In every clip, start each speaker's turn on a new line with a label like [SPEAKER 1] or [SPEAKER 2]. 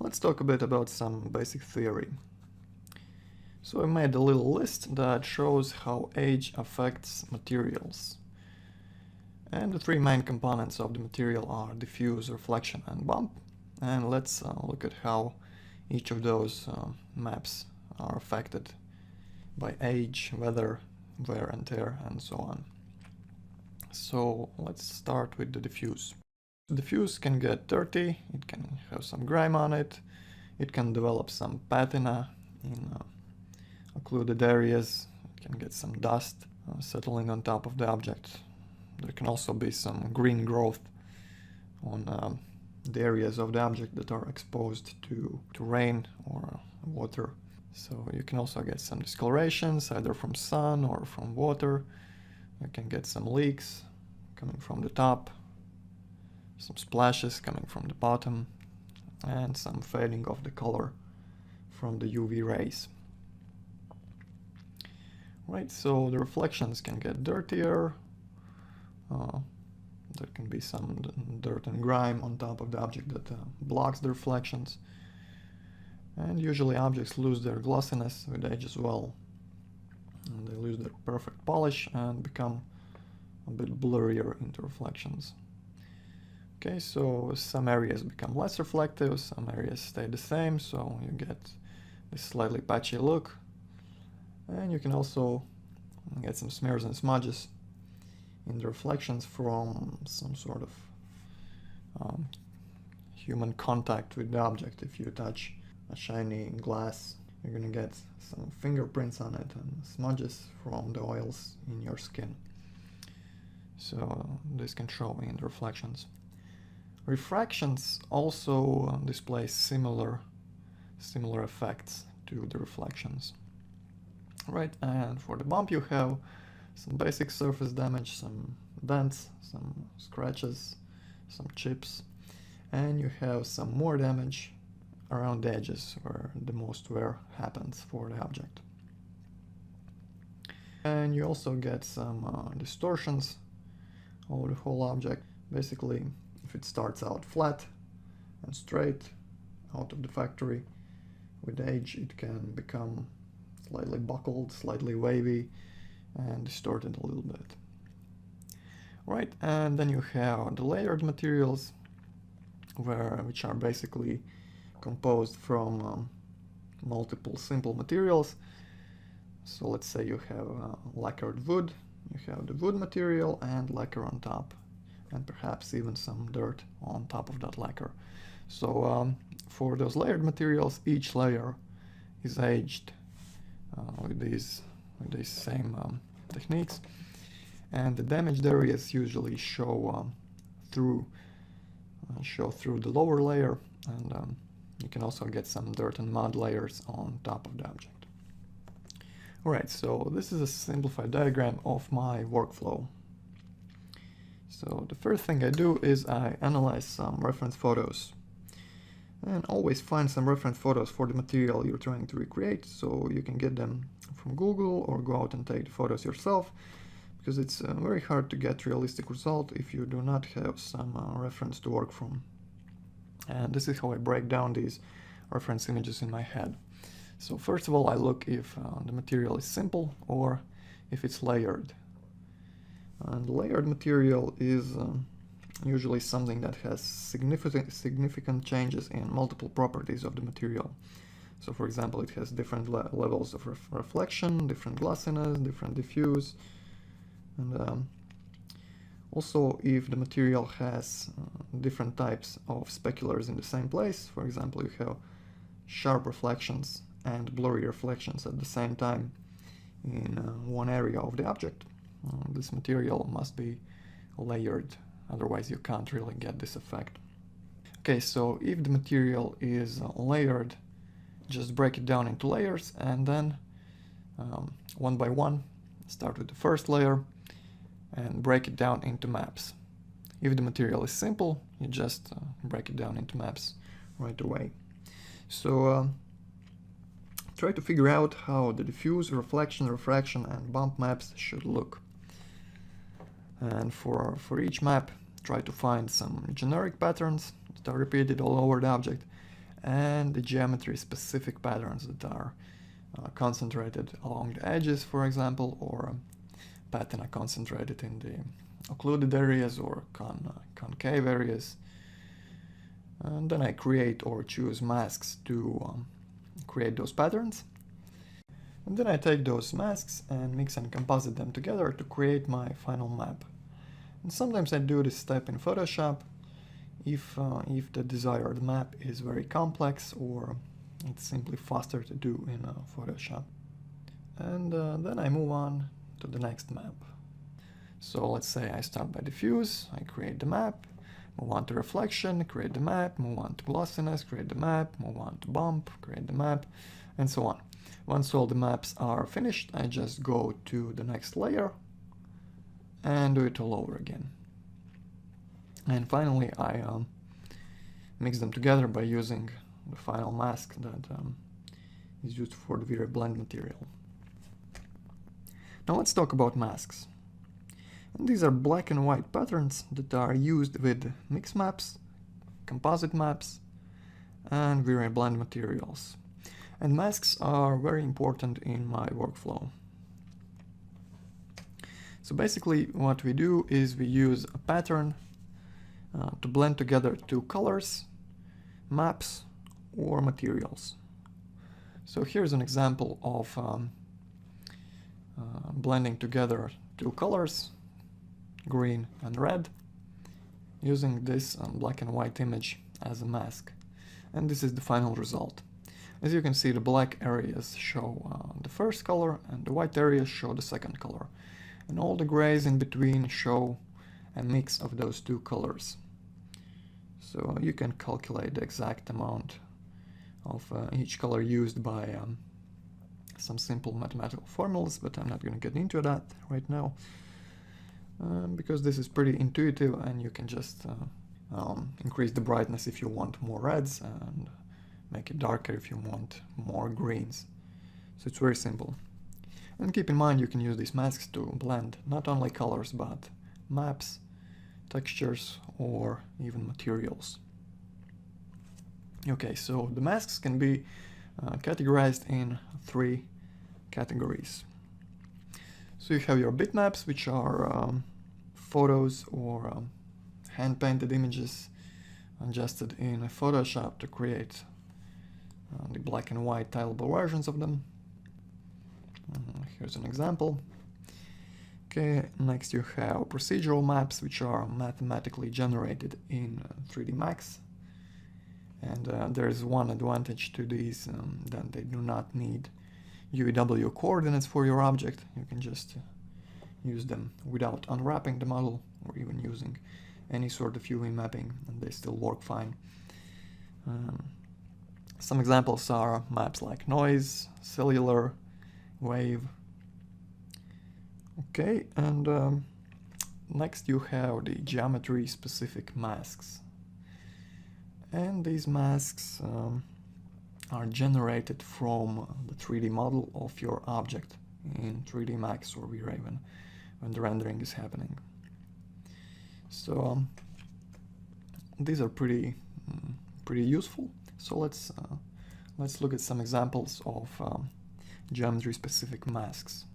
[SPEAKER 1] Let's talk a bit about some basic theory. So I made a little list that shows how age affects materials. And the three main components of the material are diffuse, reflection, and bump. And let's look at how each of those maps are affected by age, weather, wear and tear, and so on. So let's start with the diffuse. Diffuse can get dirty, it can have some grime on it, it can develop some patina in occluded areas, it can get some dust settling on top of the object. There can also be some green growth on the areas of the object that are exposed to rain or water. So you can also get some discolorations either from sun or from water. You can get some leaks coming from the top, some splashes coming from the bottom, and some fading of the color from the UV rays. Right, so the reflections can get dirtier. There can be some dirt and grime on top of the object that blocks the reflections. And usually objects lose their glossiness with age as well. And they lose their perfect polish and become a bit blurrier into reflections. Okay, so some areas become less reflective, some areas stay the same, so you get this slightly patchy look. And you can also get some smears and smudges in the reflections from some sort of human contact with the object. If you touch a shiny glass, you're gonna get some fingerprints on it and smudges from the oils in your skin. So this can show in the reflections. Refractions also display similar effects to the reflections. Right, and for the bump you have some basic surface damage, some dents, some scratches, some chips, and you have some more damage around the edges where the most wear happens for the object. And you also get some distortions of the whole object. Basically, if it starts out flat and straight out of the factory, with age it can become slightly buckled, slightly wavy, and distorted a little bit. Right, and then you have the layered materials, which are basically composed from multiple simple materials. So let's say you have lacquered wood, you have the wood material and lacquer on top, and perhaps even some dirt on top of that lacquer. So for those layered materials, each layer is aged with these same techniques, and the damaged areas usually show through the lower layer, and you can also get some dirt and mud layers on top of the object. Alright, so this is a simplified diagram of my workflow. So the first thing I do is I analyze some reference photos. And always find some reference photos for the material you're trying to recreate, so you can get them from Google or go out and take the photos yourself, because it's very hard to get realistic result if you do not have some reference to work from. And this is how I break down these reference images in my head. So first of all, I look if the material is simple or if it's layered. And layered material is usually something that has significant changes in multiple properties of the material. So for example, it has different levels of reflection, different glossiness, different diffuse, and also if the material has different types of speculars in the same place. For example, you have sharp reflections and blurry reflections at the same time in one area of the object. This material must be layered. Otherwise you can't really get this effect. Okay, so if the material is layered, just break it down into layers and then one by one start with the first layer and break it down into maps. If the material is simple, you just break it down into maps right away. So try to figure out how the diffuse, reflection, refraction and bump maps should look. And for each map, try to find some generic patterns that are repeated all over the object, and the geometry specific patterns that are concentrated along the edges, for example, or patina concentrated in the occluded areas or concave areas. And then I create or choose masks to create those patterns. And then I take those masks and mix and composite them together to create my final map. And sometimes I do this step in Photoshop if the desired map is very complex or it's simply faster to do in Photoshop. And then I move on to the next map. So let's say I start by diffuse, I create the map, move on to reflection, create the map, move on to glossiness, create the map, move on to bump, create the map, and so on. Once all the maps are finished, I just go to the next layer and do it all over again. And finally, I mix them together by using the final mask that is used for the Vray blend material. Now let's talk about masks. And these are black and white patterns that are used with mix maps, composite maps, and Vray blend materials. And masks are very important in my workflow. So basically what we do is we use a pattern to blend together two colors, maps, or materials. So here's an example of blending together two colors, green and red, using this black and white image as a mask. And this is the final result. As you can see, the black areas show the first color and the white areas show the second color. And all the grays in between show a mix of those two colors. So you can calculate the exact amount of each color used by some simple mathematical formulas, but I'm not going to get into that right now because this is pretty intuitive, and you can just increase the brightness if you want more reds and make it darker if you want more greens. So it's very simple. And keep in mind you can use these masks to blend not only colors but maps, textures, or even materials. Okay, so the masks can be categorized in three categories. So you have your bitmaps, which are photos or hand-painted images adjusted in Photoshop to create the black and white tileable versions of them. Here's an example. Okay, next you have procedural maps, which are mathematically generated in 3D Max. And there's one advantage to these, that they do not need UVW coordinates for your object. You can just use them without unwrapping the model or even using any sort of UV mapping, and they still work fine. Some examples are maps like noise, cellular, wave. Okay, and next you have the geometry specific masks. And these masks are generated from the 3D model of your object in 3D Max or Vray when the rendering is happening. So these are pretty useful. So let's look at some examples of geometry specific masks.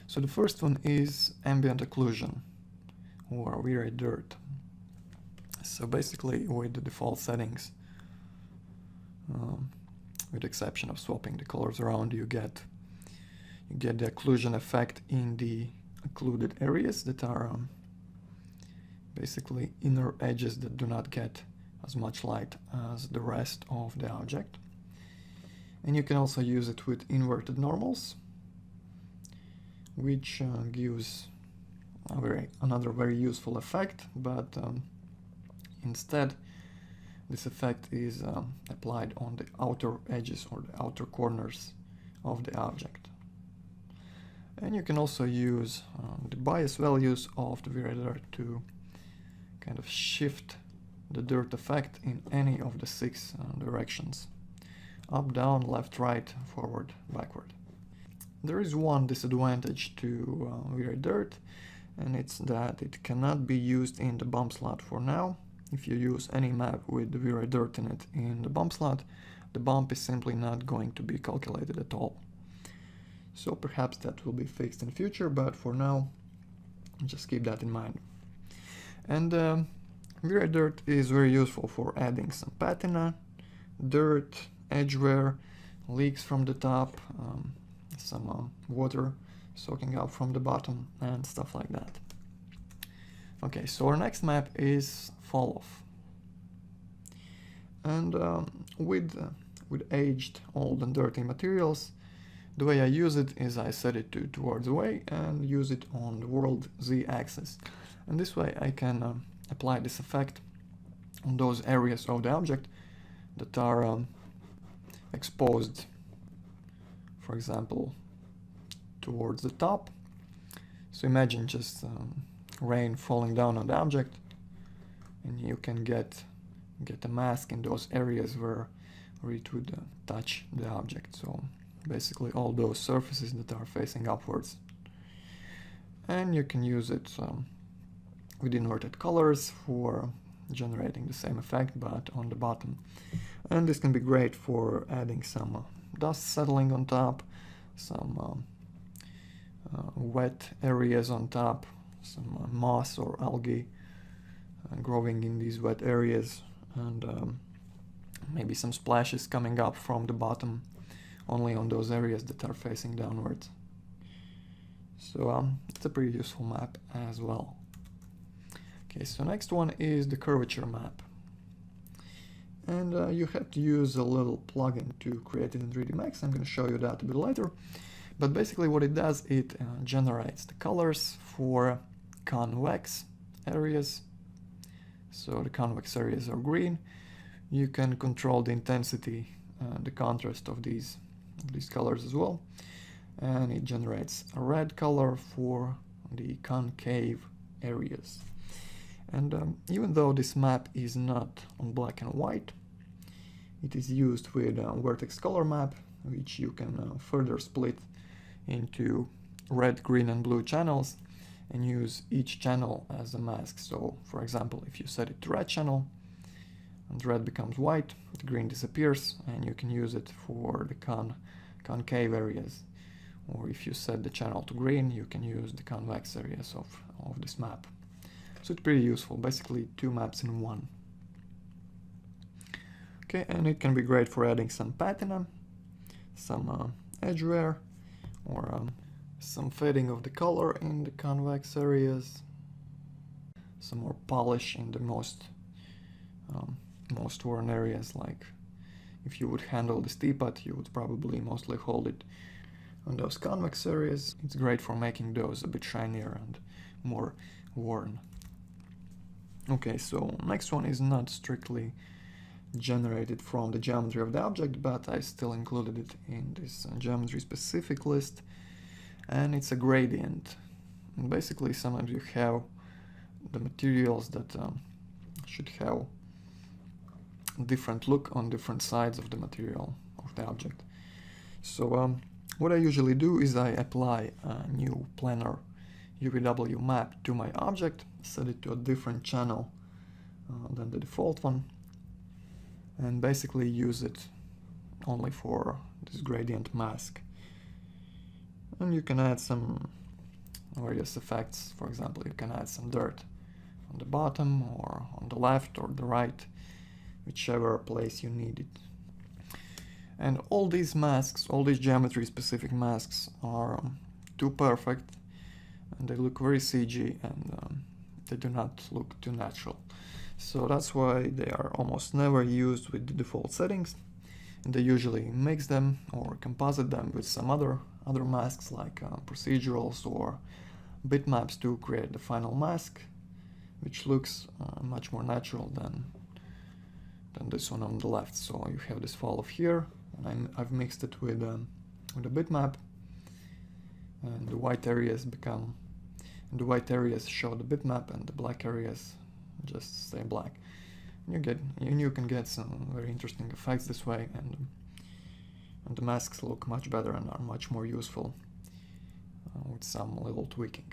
[SPEAKER 1] So the first one is ambient occlusion, or Vray dirt. So basically with the default settings, with the exception of swapping the colors around, you get the occlusion effect in the occluded areas that are basically inner edges that do not get as much light as the rest of the object. And you can also use it with inverted normals, which gives another very useful effect, but instead this effect is applied on the outer edges or the outer corners of the object. And you can also use the bias values of the Vray dirt to kind of shift the dirt effect in any of the 6 directions: up, down, left, right, forward, backward. There is one disadvantage to Vray dirt, and it's that it cannot be used in the bump slot for now. if you use any map with Vray dirt in it in the bump slot, the bump is simply not going to be calculated at all. So perhaps that will be fixed in future, but for now, just keep that in mind. And Vray dirt is very useful for adding some patina, dirt, edge wear, leaks from the top, some water soaking up from the bottom, and stuff like that. Okay, so our next map is fall off. And with aged, old and dirty materials, the way I use it is I set it towards away and use it on the world Z axis. And this way I can apply this effect on those areas of the object that are exposed, for example, towards the top. So imagine just rain falling down on the object, and you can get a mask in those areas where it would touch the object. So basically all those surfaces that are facing upwards. And you can use it with inverted colors for generating the same effect, but on the bottom. And this can be great for adding some dust settling on top, some wet areas on top, some moss or algae growing in these wet areas, and maybe some splashes coming up from the bottom only on those areas that are facing downwards. So it's a pretty useful map as well. Okay, so next one is the curvature map. And you have to use a little plugin to create it in 3D Max. I'm going to show you that a bit later. But basically what it does, it generates the colors for convex areas. So the convex areas are green. You can control the intensity and the contrast of these colors as well. And it generates a red color for the concave areas. And even though this map is not on black and white, it is used with a vertex color map, which you can further split into red, green and blue channels and use each channel as a mask. So for example, if you set it to red channel and red becomes white, the green disappears and you can use it for the concave areas. Or if you set the channel to green, you can use the convex areas of this map. So it's pretty useful, basically two maps in one. Okay, and it can be great for adding some patina, some edge wear, or some fading of the color in the convex areas, some more polish in the most worn areas. Like if you would handle this teapot, you would probably mostly hold it on those convex areas. It's great for making those a bit shinier and more worn. Okay, so next one is not strictly generated from the geometry of the object, but I still included it in this geometry specific list, and it's a gradient. And basically sometimes you have the materials that should have a different look on different sides of the material of the object. So what I usually do is I apply a new planar UVW map to my object, set it to a different channel than the default one, and basically use it only for this gradient mask. And you can add some various effects. For example, you can add some dirt on the bottom or on the left or the right, whichever place you need it. And all these masks, all these geometry specific masks are too perfect, and they look very CG, and they do not look too natural. So that's why they are almost never used with the default settings, and they usually mix them or composite them with some other masks like procedurals or bitmaps to create the final mask, which looks much more natural than this one on the left. So you have this fall off here, and I've mixed it with a bitmap, and the white areas show the bitmap, and the black areas just stay black. And you can get some very interesting effects this way, and the masks look much better and are much more useful with some little tweaking.